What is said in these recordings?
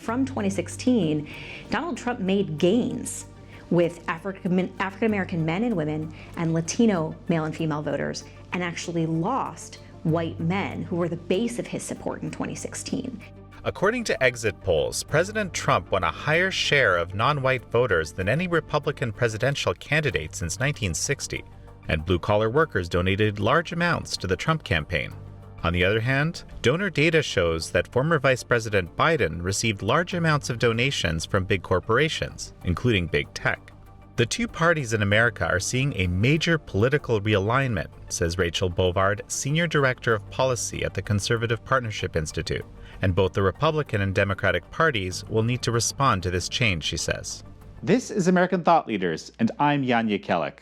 from 2016, Donald Trump made gains with African-American men and women and Latino male and female voters, and actually lost white men who were the base of his support in 2016. According to exit polls, President Trump won a higher share of non-white voters than any Republican presidential candidate since 1960, and blue-collar workers donated large amounts to the Trump campaign. On the other hand, donor data shows that former Vice President Biden received large amounts of donations from big corporations, including big tech. The two parties in America are seeing a major political realignment, says Rachel Bovard, Senior Director of Policy at the Conservative Partnership Institute. And both the Republican and Democratic parties will need to respond to this change, she says. This is American Thought Leaders, and I'm Jan Jekielek.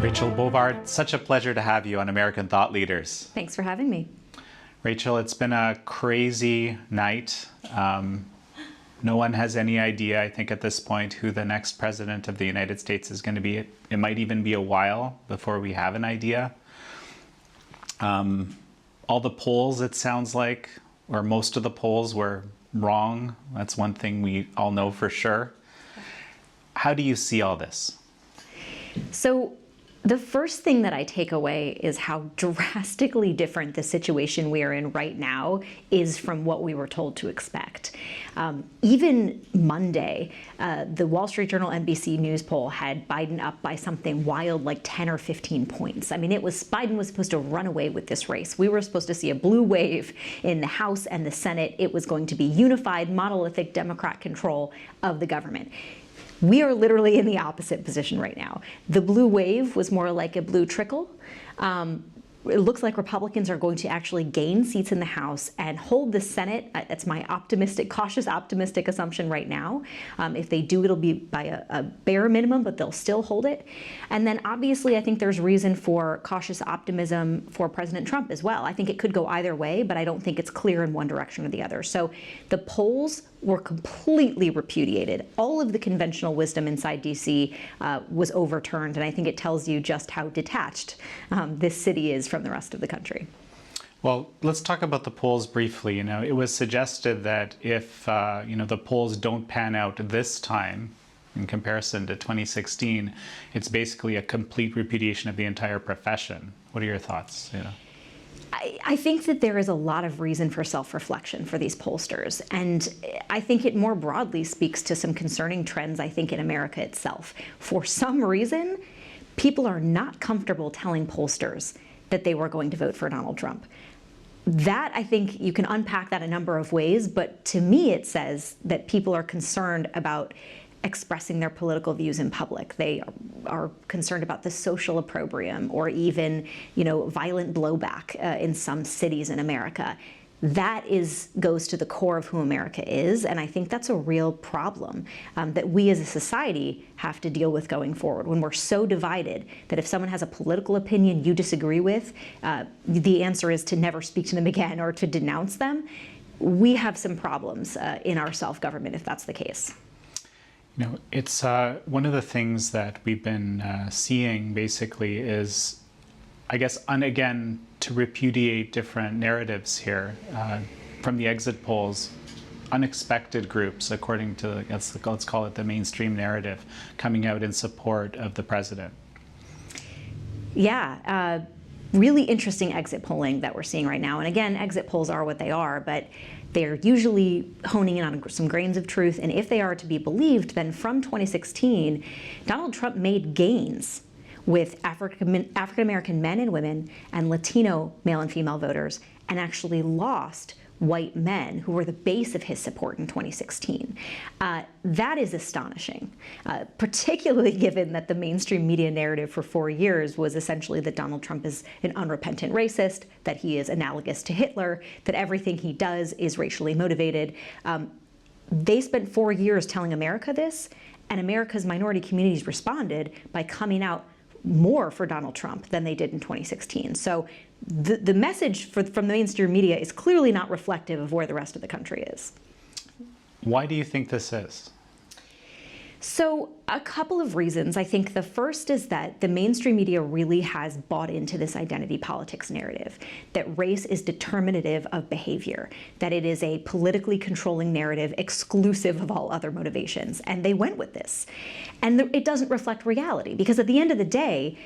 Rachel Bovard, such a pleasure to have you on American Thought Leaders. Thanks for having me. Rachel, it's been a crazy night. No one has any idea, I think, at this point, who the next president of the United States is going to be. It might even be a while before we have an idea. All the polls, it sounds like, or most of the polls were wrong. That's one thing we all know for sure. How do you see all this? So the first thing that I take away is how drastically different the situation we are in right now is from what we were told to expect. Even Monday, the Wall Street Journal NBC News poll had Biden up by something wild like 10 or 15 points. I mean, Biden was supposed to run away with this race. We were supposed to see a blue wave in the House and the Senate. It was going to be unified, monolithic Democrat control of the government. We are literally in the opposite position right now. The blue wave was more like a blue trickle. It looks like Republicans are going to actually gain seats in the House and hold the Senate. That's my cautious optimistic assumption right now. If they do, it'll be by a bare minimum, but they'll still hold it. And then obviously, I think there's reason for cautious optimism for President Trump as well. I think it could go either way, but I don't think it's clear in one direction or the other. So the polls were completely repudiated. All of the conventional wisdom inside DC was overturned, and I think it tells you just how detached this city is from the rest of the country. Well, let's talk about the polls briefly. It was suggested that if the polls don't pan out this time in comparison to 2016, it's basically a complete repudiation of the entire profession. What are your thoughts? I think that there is a lot of reason for self-reflection for these pollsters, and I think it more broadly speaks to some concerning trends, I think, in America itself. For some reason, people are not comfortable telling pollsters that they were going to vote for Donald Trump. That, I think, you can unpack that a number of ways, but to me it says that people are concerned about expressing their political views in public. They are concerned about the social opprobrium or even, violent blowback in some cities in America. That goes to the core of who America is, and I think that's a real problem that we as a society have to deal with going forward. When we're so divided that if someone has a political opinion you disagree with, the answer is to never speak to them again or to denounce them. We have some problems in our self-government if that's the case. It's one of the things that we've been seeing basically is, I guess, again, to repudiate different narratives here from the exit polls, unexpected groups, according to, let's call it the mainstream narrative, coming out in support of the president. Yeah, really interesting exit polling that we're seeing right now. And again, exit polls are what they are, but they're usually honing in on some grains of truth. And if they are to be believed, then from 2016, Donald Trump made gains with African-American men and women and Latino male and female voters, and actually lost white men who were the base of his support in 2016. That is astonishing, particularly given that the mainstream media narrative for 4 years was essentially that Donald Trump is an unrepentant racist, that he is analogous to Hitler, that everything he does is racially motivated. They spent 4 years telling America this, and America's minority communities responded by coming out more for Donald Trump than they did in 2016. So the message from the mainstream media is clearly not reflective of where the rest of the country is. Why do you think this is? So a couple of reasons. I think the first is that the mainstream media really has bought into this identity politics narrative, that race is determinative of behavior, that it is a politically controlling narrative exclusive of all other motivations. And they went with this. And it doesn't reflect reality, because at the end of the day,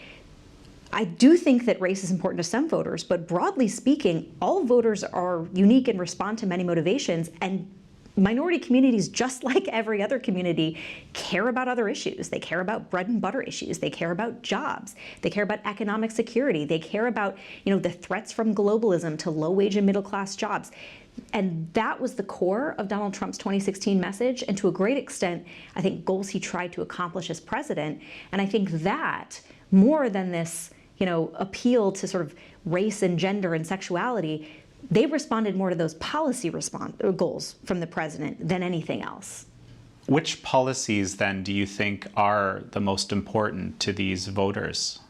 I do think that race is important to some voters, but broadly speaking, all voters are unique and respond to many motivations, and minority communities, just like every other community, care about other issues. They care about bread and butter issues. They care about jobs. They care about economic security. They care about, the threats from globalism to low-wage and middle-class jobs. And that was the core of Donald Trump's 2016 message, and to a great extent, I think, goals he tried to accomplish as president. And I think that, more than this, appeal to sort of race and gender and sexuality, they responded more to those policy goals from the president than anything else. Which policies, then, do you think are the most important to these voters?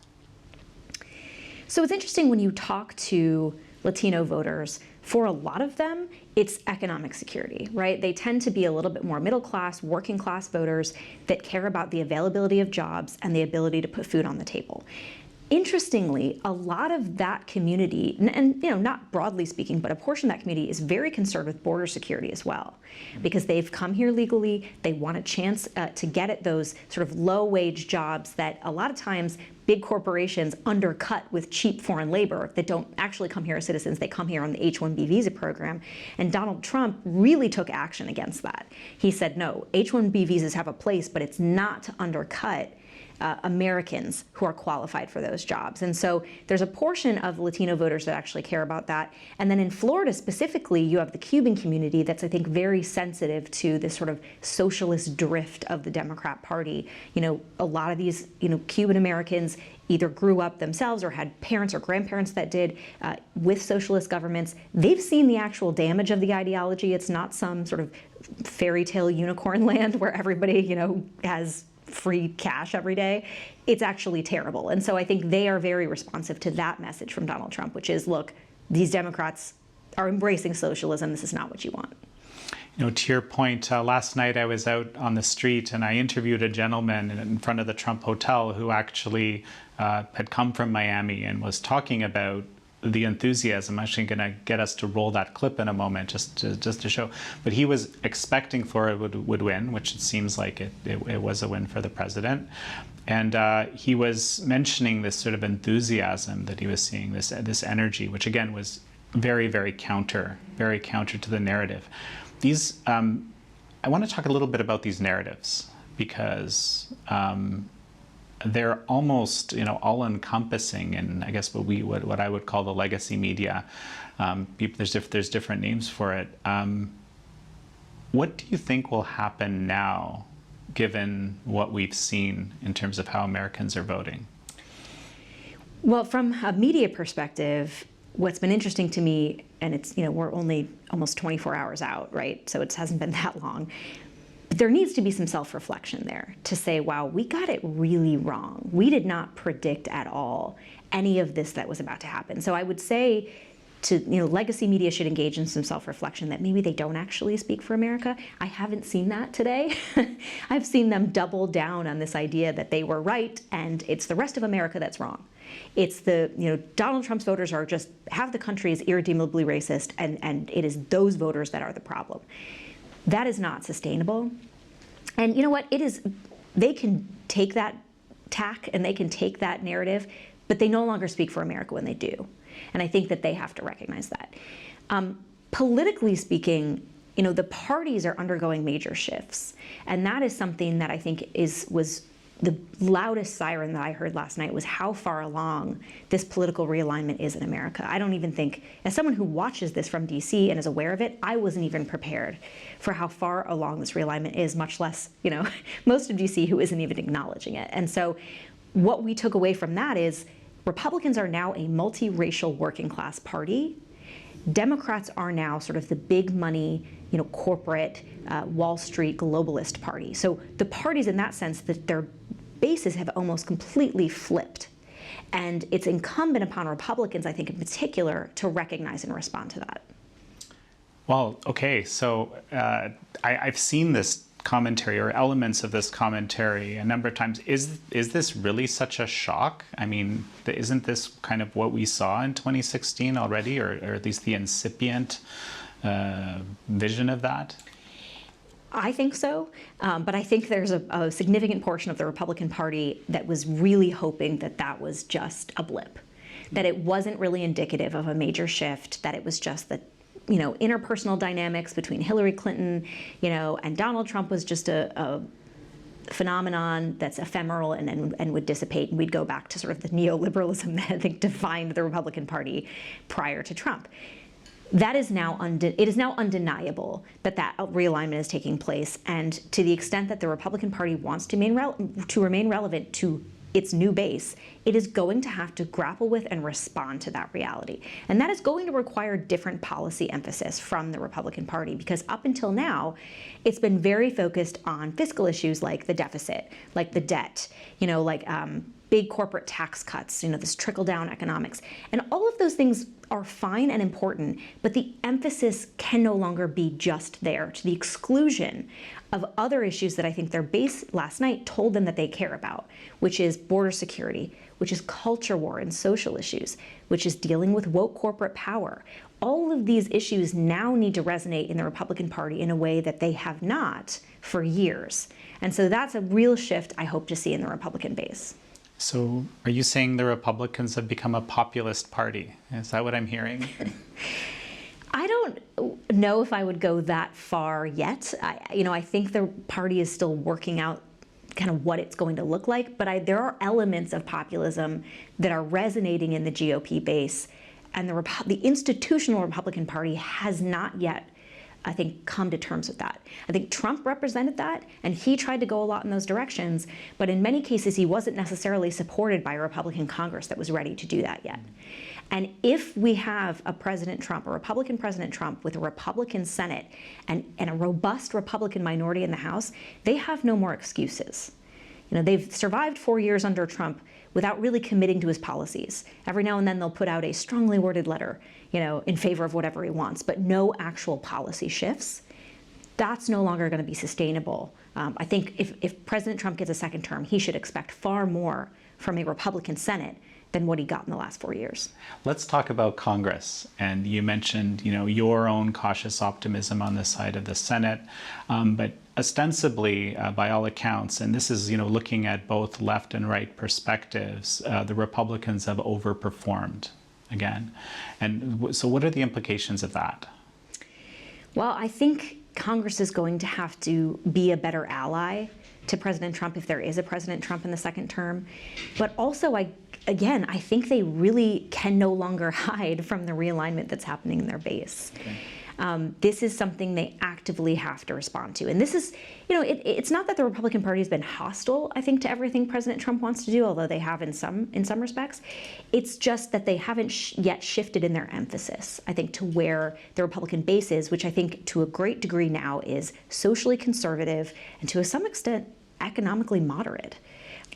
So it's interesting when you talk to Latino voters, for a lot of them, it's economic security, right? They tend to be a little bit more middle class, working class voters that care about the availability of jobs and the ability to put food on the table. Interestingly, a lot of that community, and not broadly speaking, but a portion of that community is very concerned with border security as well, because they've come here legally. They want a chance to get at those sort of low-wage jobs that a lot of times big corporations undercut with cheap foreign labor that don't actually come here as citizens. They come here on the H-1B visa program. And Donald Trump really took action against that. He said, no, H-1B visas have a place, but it's not to undercut Americans who are qualified for those jobs. And so there's a portion of Latino voters that actually care about that. And then in Florida specifically, you have the Cuban community that's, I think, very sensitive to this sort of socialist drift of the Democrat Party. A lot of these, Cuban Americans either grew up themselves or had parents or grandparents that did with socialist governments. They've seen the actual damage of the ideology. It's not some sort of fairy tale unicorn land where everybody, has free cash every day. It's actually terrible. And so I think they are very responsive to that message from Donald Trump, which is, look, these Democrats are embracing socialism. This is not what you want. To your point, last night I was out on the street and I interviewed a gentleman in front of the Trump Hotel who actually had come from Miami and was talking about the enthusiasm. I'm actually going to get us to roll that clip in a moment just to show. But he was expecting Florida would win, which it seems like it was a win for the president. And he was mentioning this sort of enthusiasm that he was seeing, this energy, which again was very, very counter to the narrative. These, I want to talk a little bit about these narratives because they're almost, all-encompassing, and I guess what I would call the legacy media. There's different names for it. What do you think will happen now, given what we've seen in terms of how Americans are voting? Well, from a media perspective, what's been interesting to me, and it's, we're only almost 24 hours out, right? So it hasn't been that long. But there needs to be some self-reflection there to say, wow, we got it really wrong. We did not predict at all any of this that was about to happen. So I would say legacy media should engage in some self-reflection that maybe they don't actually speak for America. I haven't seen that today. I've seen them double down on this idea that they were right and it's the rest of America that's wrong. It's Donald Trump's voters are just, half the country is irredeemably racist, and it is those voters that are the problem. That is not sustainable. And you know what? They can take that tack and they can take that narrative, but they no longer speak for America when they do. And I think that they have to recognize that. Politically speaking, the parties are undergoing major shifts. And that is something that I think was the loudest siren that I heard last night, was how far along this political realignment is in America. I don't even think, as someone who watches this from DC and is aware of it, I wasn't even prepared for how far along this realignment is, much less, most of DC who isn't even acknowledging it. And so what we took away from that is Republicans are now a multiracial working class party. Democrats are now sort of the big money, corporate, Wall Street globalist party. So the parties in that sense, that their bases have almost completely flipped. And it's incumbent upon Republicans, I think in particular, to recognize and respond to that. Well, okay, so I've seen this commentary or elements of this commentary a number of times. Is this really such a shock? I mean, isn't this kind of what we saw in 2016 already, or at least the incipient vision of that? I think so, but I think there's a significant portion of the Republican Party that was really hoping that that was just a blip, that it wasn't really indicative of a major shift, that it was just that, interpersonal dynamics between Hillary Clinton, and Donald Trump was just a phenomenon that's ephemeral and would dissipate, and we'd go back to sort of the neoliberalism that I think defined the Republican Party prior to Trump. That is now it is now undeniable that realignment is taking place, and to the extent that the Republican Party wants to remain relevant to its new base, it is going to have to grapple with and respond to that reality. And that is going to require different policy emphasis from the Republican Party, because up until now, it's been very focused on fiscal issues like the deficit, like the debt, big corporate tax cuts, this trickle-down economics. And all of those things are fine and important, but the emphasis can no longer be just there, to the exclusion of other issues that I think their base last night told them that they care about, which is border security, which is culture war and social issues, which is dealing with woke corporate power. All of these issues now need to resonate in the Republican Party in a way that they have not for years. And so that's a real shift I hope to see in the Republican base. So are you saying the Republicans have become a populist party? Is that what I'm hearing? I don't know if I would go that far yet. I think the party is still working out kind of what it's going to look like, but there are elements of populism that are resonating in the GOP base, and the institutional Republican Party has not yet, I think, come to terms with that. I think Trump represented that, and he tried to go a lot in those directions, but in many cases he wasn't necessarily supported by a Republican Congress that was ready to do that yet. And if we have a President Trump, a Republican President Trump with a Republican Senate and a robust Republican minority in the House, they have no more excuses. They've survived 4 years under Trump without really committing to his policies. Every now and then they'll put out a strongly worded letter, in favor of whatever he wants, but no actual policy shifts. That's no longer going to be sustainable. I think if President Trump gets a second term, he should expect far more from a Republican Senate than what he got in the last 4 years. Let's talk about Congress. And you mentioned, your own cautious optimism on the side of the Senate, but ostensibly, by all accounts, and this is, looking at both left and right perspectives, the Republicans have overperformed again. And so what are the implications of that? Well, I think Congress is going to have to be a better ally to President Trump if there is a President Trump in the second term. But also, I think they really can no longer hide from the realignment that's happening in their base. Okay. This is something they actively have to respond to. And this is, it's not that the Republican Party has been hostile, I think, to everything President Trump wants to do, although they have in some respects. It's just that they haven't yet shifted in their emphasis, I think, to where the Republican base is, which I think to a great degree now is socially conservative and to some extent economically moderate.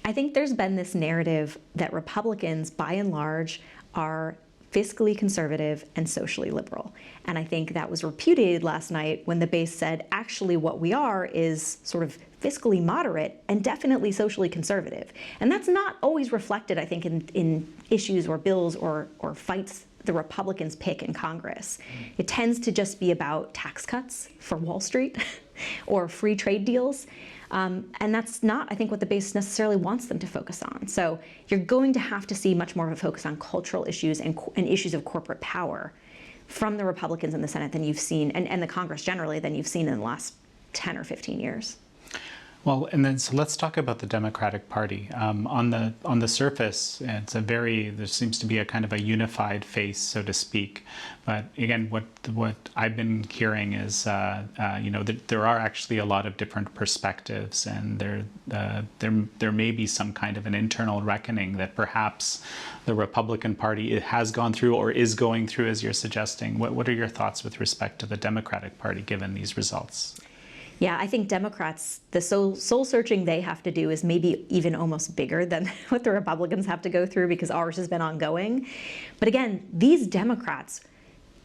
I think there's been this narrative that Republicans, by and large, are fiscally conservative and socially liberal. And I think that was repudiated last night when the base said, actually, what we are is sort of fiscally moderate and definitely socially conservative. And that's not always reflected, I think, in issues or bills or fights the Republicans pick in Congress. It tends to just be about tax cuts for Wall Street or free trade deals. And that's not, I think, what the base necessarily wants them to focus on. So you're going to have to see much more of a focus on cultural issues and issues of corporate power from the Republicans in the Senate than you've seen, and the Congress generally, than you've seen in the last 10 or 15 years. Well, and then so let's talk about the Democratic Party. On the surface, there seems to be a kind of a unified face, so to speak. But again, what I've been hearing is, that there are actually a lot of different perspectives, and there may be some kind of an internal reckoning that perhaps the Republican Party has gone through or is going through, as you're suggesting. What are your thoughts with respect to the Democratic Party, given these results? Yeah, I think Democrats, the soul searching they have to do is maybe even almost bigger than what the Republicans have to go through, because ours has been ongoing. But again, these Democrats,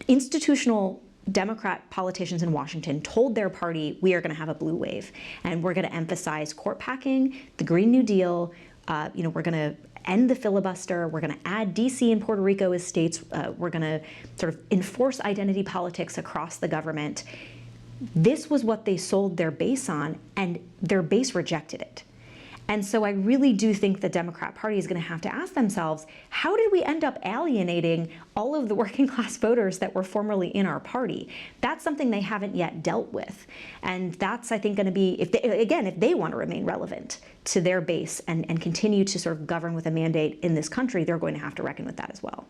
institutional Democrat politicians in Washington told their party, we are going to have a blue wave, and we're going to emphasize court packing, the Green New Deal. We're going to end the filibuster. We're going to add D.C. and Puerto Rico as states. We're going to sort of enforce identity politics across the government. This was what they sold their base on, and their base rejected it. And so I really do think the Democrat Party is going to have to ask themselves, how did we end up alienating all of the working class voters that were formerly in our party? That's something they haven't yet dealt with. And that's, I think, going to be, if they want to remain relevant to their base and continue to sort of govern with a mandate in this country, they're going to have to reckon with that as well.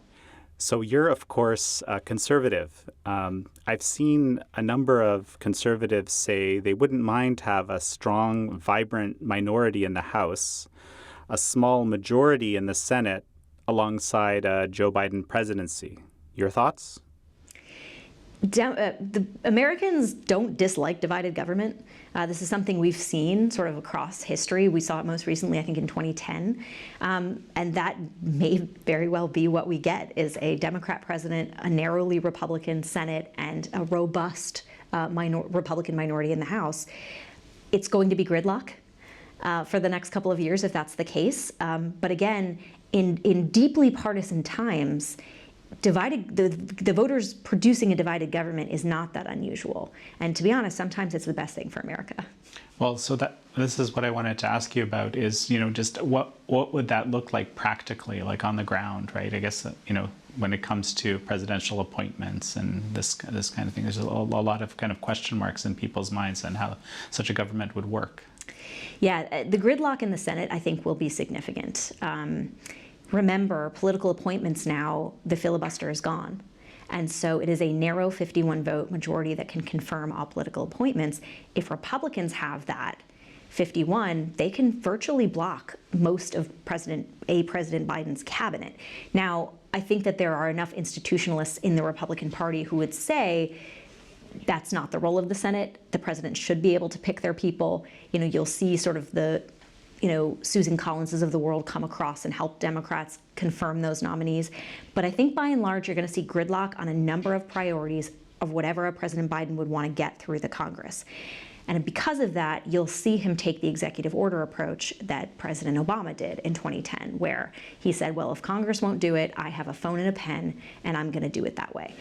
So you're, of course, a conservative. I've seen a number of conservatives say they wouldn't mind to have a strong, vibrant minority in the House, a small majority in the Senate alongside a Joe Biden presidency. Your thoughts? The Americans don't dislike divided government. This is something we've seen sort of across history. We saw it most recently, I think, in 2010. And that may very well be what we get, is a Democrat president, a narrowly Republican Senate, and a robust Republican minority in the House. It's going to be gridlock for the next couple of years if that's the case. But again, in deeply partisan times, the voters producing a divided government is not that unusual. And to be honest, sometimes it's the best thing for America. Well, so this is what I wanted to ask you about is, just what would that look like practically, like on the ground, right? I guess, when it comes to presidential appointments and this kind of thing, there's a lot of kind of question marks in people's minds on how such a government would work. Yeah, the gridlock in the Senate, I think, will be significant. Remember, political appointments now, the filibuster is gone. And so it is a narrow 51-vote majority that can confirm all political appointments. If Republicans have that 51, they can virtually block most of President Biden's cabinet. Now, I think that there are enough institutionalists in the Republican Party who would say that's not the role of the Senate. The president should be able to pick their people. You'll see sort of the Susan Collinses of the world come across and help Democrats confirm those nominees. But I think by and large, you're going to see gridlock on a number of priorities of whatever President Biden would want to get through the Congress. And because of that, you'll see him take the executive order approach that President Obama did in 2010, where he said, well, if Congress won't do it, I have a phone and a pen, and I'm going to do it that way.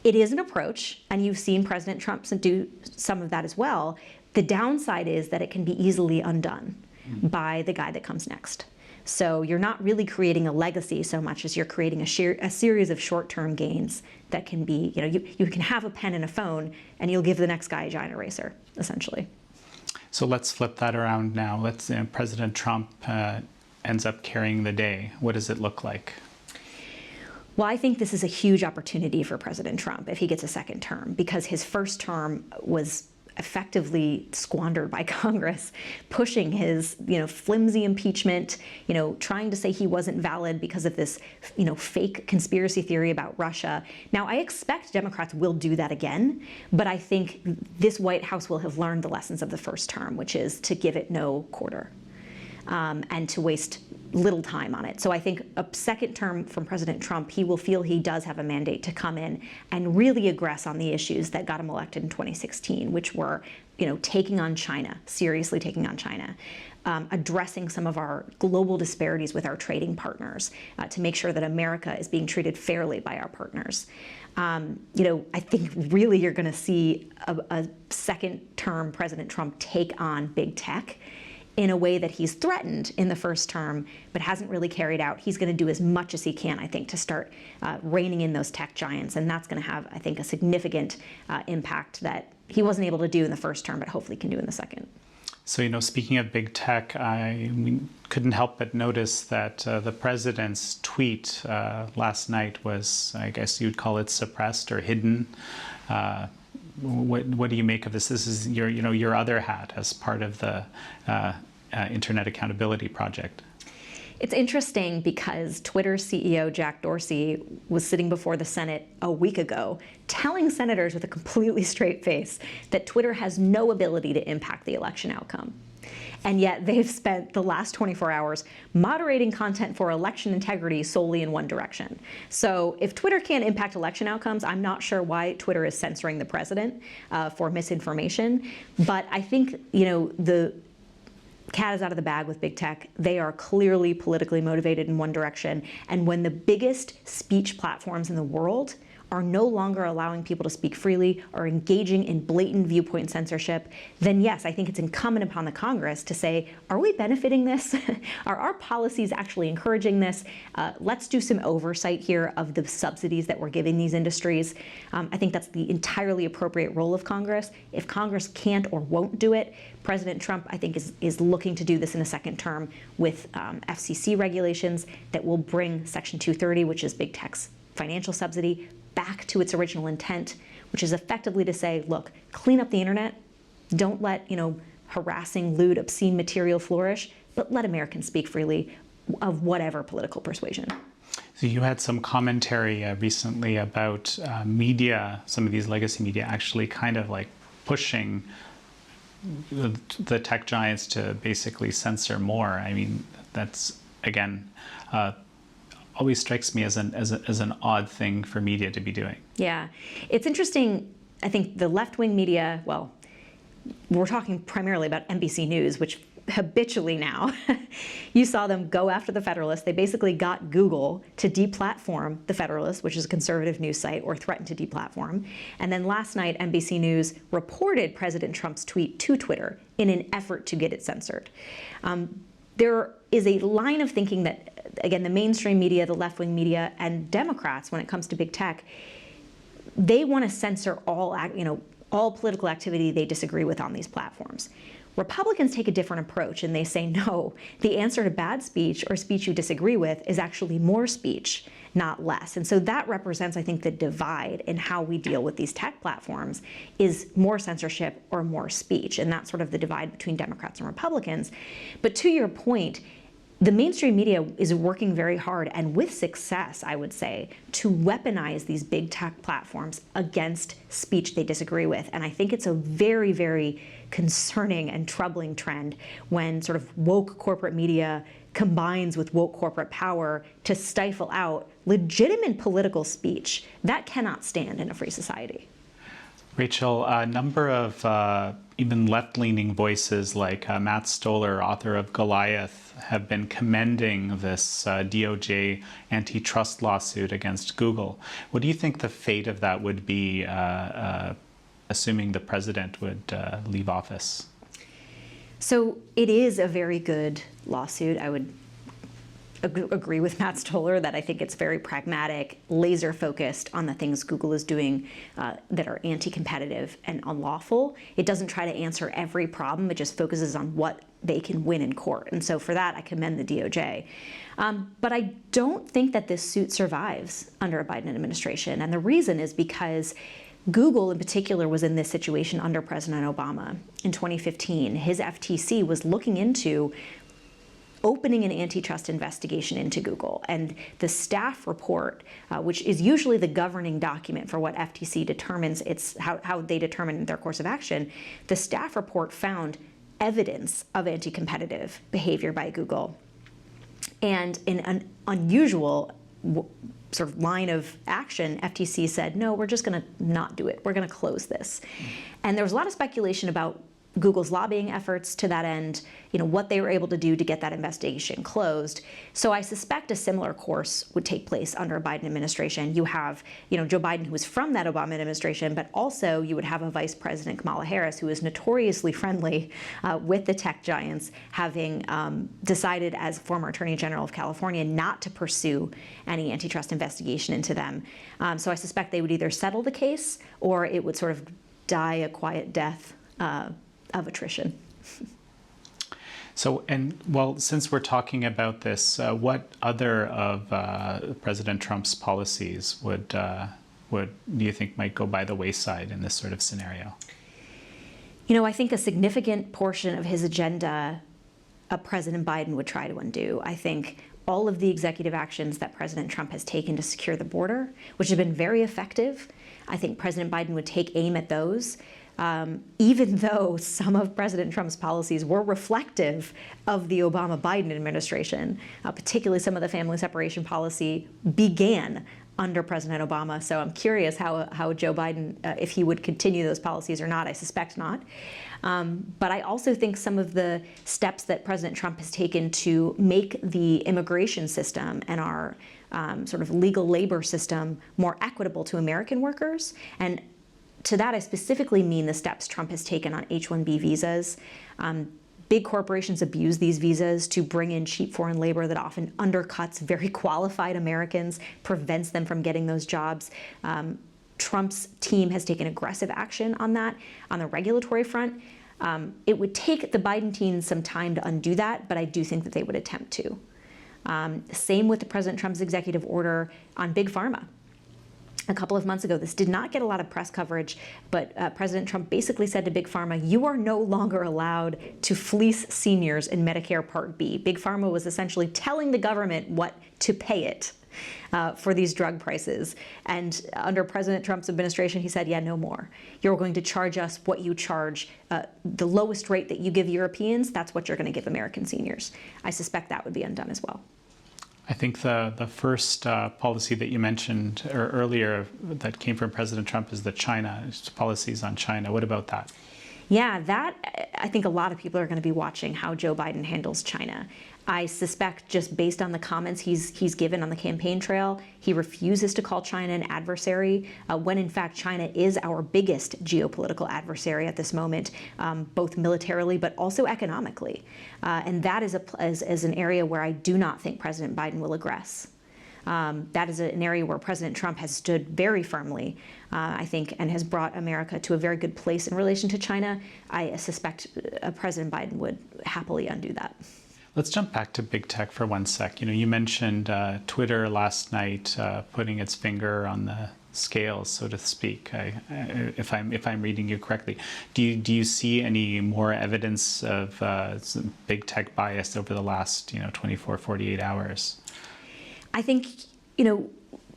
It is an approach, and you've seen President Trump do some of that as well. The downside is that it can be easily undone by the guy that comes next. So you're not really creating a legacy so much as you're creating a series of short-term gains that can be, you can have a pen and a phone, and you'll give the next guy a giant eraser, essentially. So let's flip that around now. President Trump ends up carrying the day. What does it look like? Well, I think this is a huge opportunity for President Trump if he gets a second term, because his first term was effectively squandered by Congress, pushing his, flimsy impeachment, trying to say he wasn't valid because of this, fake conspiracy theory about Russia. Now, I expect Democrats will do that again, but I think this White House will have learned the lessons of the first term, which is to give it no quarter. And to waste little time on it. So I think a second term from President Trump, he will feel he does have a mandate to come in and really aggress on the issues that got him elected in 2016, which were, taking on China, seriously taking on China, addressing some of our global disparities with our trading partners to make sure that America is being treated fairly by our partners. I think really you're going to see a second term President Trump take on big tech in a way that he's threatened in the first term, but hasn't really carried out. He's going to do as much as he can, I think, to start reining in those tech giants, and that's going to have, I think, a significant impact that he wasn't able to do in the first term, but hopefully can do in the second. So, speaking of big tech, we couldn't help but notice that the president's tweet last night was, I guess you'd call it suppressed or hidden. What do you make of this? This is your other hat as part of the Internet Accountability Project. It's interesting because Twitter's CEO Jack Dorsey was sitting before the Senate a week ago telling senators with a completely straight face that Twitter has no ability to impact the election outcome. And yet they've spent the last 24 hours moderating content for election integrity solely in one direction. So if Twitter can't impact election outcomes, I'm not sure why Twitter is censoring the president for misinformation. But I think, the cat is out of the bag with big tech. They are clearly politically motivated in one direction. And when the biggest speech platforms in the world are no longer allowing people to speak freely or engaging in blatant viewpoint censorship, then yes, I think it's incumbent upon the Congress to say, are we benefiting this? Are our policies actually encouraging this? Let's do some oversight here of the subsidies that we're giving these industries. I think that's the entirely appropriate role of Congress. If Congress can't or won't do it, President Trump, I think, is looking to do this in a second term with FCC regulations that will bring Section 230, which is big tech's financial subsidy, back to its original intent, which is effectively to say, look, clean up the internet. Don't let, harassing, lewd, obscene material flourish, but let Americans speak freely of whatever political persuasion. So you had some commentary recently about media, some of these legacy media actually kind of like pushing the tech giants to basically censor more. I mean, that's, again, always strikes me as an odd thing for media to be doing. Yeah, it's interesting. I think the left-wing media, well, we're talking primarily about NBC News, which habitually now, you saw them go after the Federalist. They basically got Google to deplatform the Federalist, which is a conservative news site, or threatened to deplatform. And then last night, NBC News reported President Trump's tweet to Twitter in an effort to get it censored. There is a line of thinking that, again, the mainstream media, the left-wing media, and Democrats, when it comes to big tech, they want to censor all political activity they disagree with on these platforms. Republicans take a different approach, and they say, no, the answer to bad speech or speech you disagree with is actually more speech, not less. And so that represents, I think, the divide in how we deal with these tech platforms is more censorship or more speech. And that's sort of the divide between Democrats and Republicans. But to your point, the mainstream media is working very hard, and with success, I would say, to weaponize these big tech platforms against speech they disagree with. And I think it's a very, very concerning and troubling trend when sort of woke corporate media combines with woke corporate power to stifle out legitimate political speech. That cannot stand in a free society. Rachel, a number of even left-leaning voices like Matt Stoller, author of Goliath, have been commending this DOJ antitrust lawsuit against Google. What do you think the fate of that would be, assuming the president would leave office? So it is a very good lawsuit. I would agree with Matt Stoller that I think it's very pragmatic, laser focused on the things Google is doing that are anti-competitive and unlawful. It doesn't try to answer every problem. It just focuses on what they can win in court. And so for that, I commend the DOJ. But I don't think that this suit survives under a Biden administration. And the reason is because Google in particular was in this situation under President Obama in 2015. His FTC was looking into opening an antitrust investigation into Google. And the staff report, which is usually the governing document for what FTC determines how they determine their course of action, the staff report found evidence of anti-competitive behavior by Google. And in an unusual sort of line of action, FTC said, no, we're just going to not do it. We're going to close this. And there was a lot of speculation about Google's lobbying efforts to that end, what they were able to do to get that investigation closed. So I suspect a similar course would take place under a Biden administration. You have, Joe Biden, who was from that Obama administration, but also you would have a Vice President, Kamala Harris, who is notoriously friendly with the tech giants, having decided as former Attorney General of California not to pursue any antitrust investigation into them. So I suspect they would either settle the case or it would sort of die a quiet death of attrition. So, since we're talking about this, what other of President Trump's policies would do you think might go by the wayside in this sort of scenario? I think a significant portion of his agenda, President Biden would try to undo. I think all of the executive actions that President Trump has taken to secure the border, which have been very effective, I think President Biden would take aim at those. even though some of President Trump's policies were reflective of the Obama-Biden administration, particularly some of the family separation policy began under President Obama. So I'm curious how Joe Biden, if he would continue those policies or not. I suspect not. But I also think some of the steps that President Trump has taken to make the immigration system and our sort of legal labor system more equitable to American workers, and to that I specifically mean the steps Trump has taken on H-1B visas. Big corporations abuse these visas to bring in cheap foreign labor that often undercuts very qualified Americans, prevents them from getting those jobs. Trump's team has taken aggressive action on that on the regulatory front. It would take the Biden team some time to undo that, but I do think that they would attempt to. Same with President Trump's executive order on Big Pharma. A couple of months ago, this did not get a lot of press coverage, but President Trump basically said to Big Pharma, you are no longer allowed to fleece seniors in Medicare Part B. Big Pharma was essentially telling the government what to pay it for these drug prices. And under President Trump's administration, he said, yeah, no more. You're going to charge us what you charge, the lowest rate that you give Europeans, that's what you're going to give American seniors. I suspect that would be undone as well. I think the first policy that you mentioned earlier that came from President Trump is the China policies on China. What about that? Yeah, that, I think a lot of people are going to be watching how Joe Biden handles China. I suspect just based on the comments he's given on the campaign trail, he refuses to call China an adversary, when in fact China is our biggest geopolitical adversary at this moment, both militarily but also economically. And that is an area where I do not think President Biden will aggress. That is an area where President Trump has stood very firmly, I think, and has brought America to a very good place in relation to China. I suspect President Biden would happily undo that. Let's jump back to big tech for one sec. You mentioned Twitter last night putting its finger on the scales, so to speak. If I'm reading you correctly, do you see any more evidence of some big tech bias over the last 24, 48 hours? I think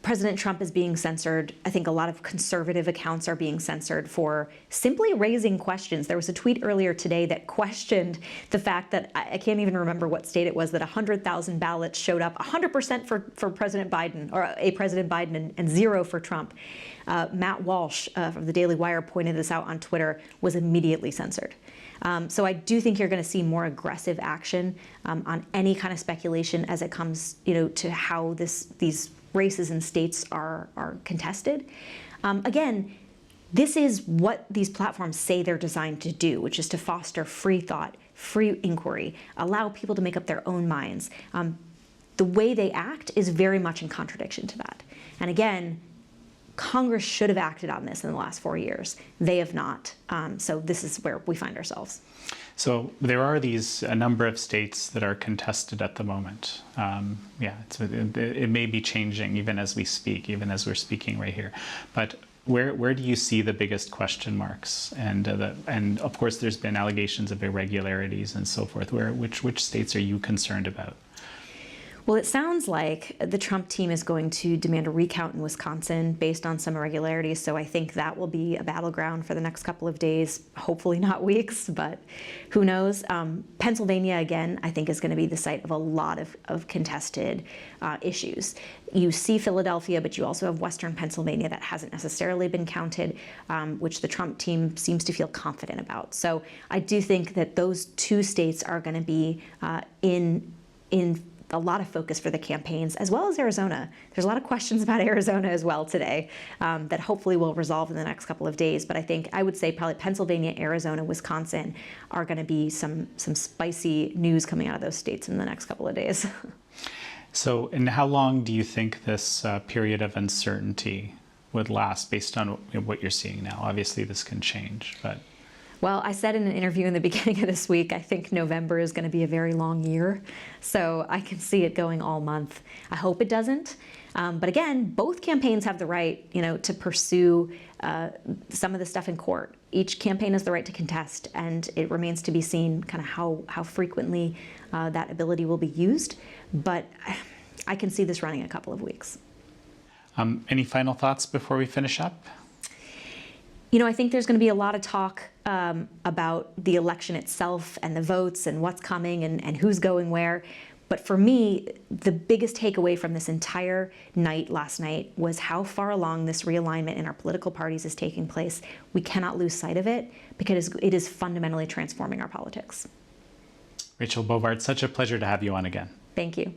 President Trump is being censored. I think a lot of conservative accounts are being censored for simply raising questions. There was a tweet earlier today that questioned the fact that, I can't even remember what state it was, that 100,000 ballots showed up, 100% for President Biden, or a President Biden, and 0 for Trump. Matt Walsh from the Daily Wire pointed this out on Twitter, was immediately censored. So I do think you're going to see more aggressive action on any kind of speculation as it comes, to how these races and states are contested. Again, this is what these platforms say they're designed to do, which is to foster free thought, free inquiry, allow people to make up their own minds. The way they act is very much in contradiction to that. And again, Congress should have acted on this in the last 4 years. They have not. So this is where we find ourselves. So there are a number of states that are contested at the moment. It may be changing even as we speak, even as we're speaking right here. But where do you see the biggest question marks? And of course, there's been allegations of irregularities and so forth. Which states are you concerned about? Well, it sounds like the Trump team is going to demand a recount in Wisconsin based on some irregularities, so I think that will be a battleground for the next couple of days, hopefully not weeks, but who knows. Pennsylvania, again, I think is going to be the site of a lot of contested issues. You see Philadelphia, but you also have Western Pennsylvania that hasn't necessarily been counted, which the Trump team seems to feel confident about. So I do think that those 2 states are going to be in a lot of focus for the campaigns, as well as Arizona. There's a lot of questions about Arizona as well today that hopefully will resolve in the next couple of days. But I would say probably Pennsylvania, Arizona, Wisconsin are going to be some spicy news coming out of those states in the next couple of days. So, and how long do you think this period of uncertainty would last based on what you're seeing now? Obviously, this can change, but... Well, I said in an interview in the beginning of this week, I think November is going to be a very long year. So I can see it going all month. I hope it doesn't. But again, both campaigns have the right, to pursue some of the stuff in court. Each campaign has the right to contest, and it remains to be seen kind of how frequently that ability will be used. But I can see this running a couple of weeks. Any final thoughts before we finish up? I think there's going to be a lot of talk about the election itself and the votes and what's coming and who's going where. But for me, the biggest takeaway from this entire night last night was how far along this realignment in our political parties is taking place. We cannot lose sight of it because it is fundamentally transforming our politics. Rachel Bovard, such a pleasure to have you on again. Thank you.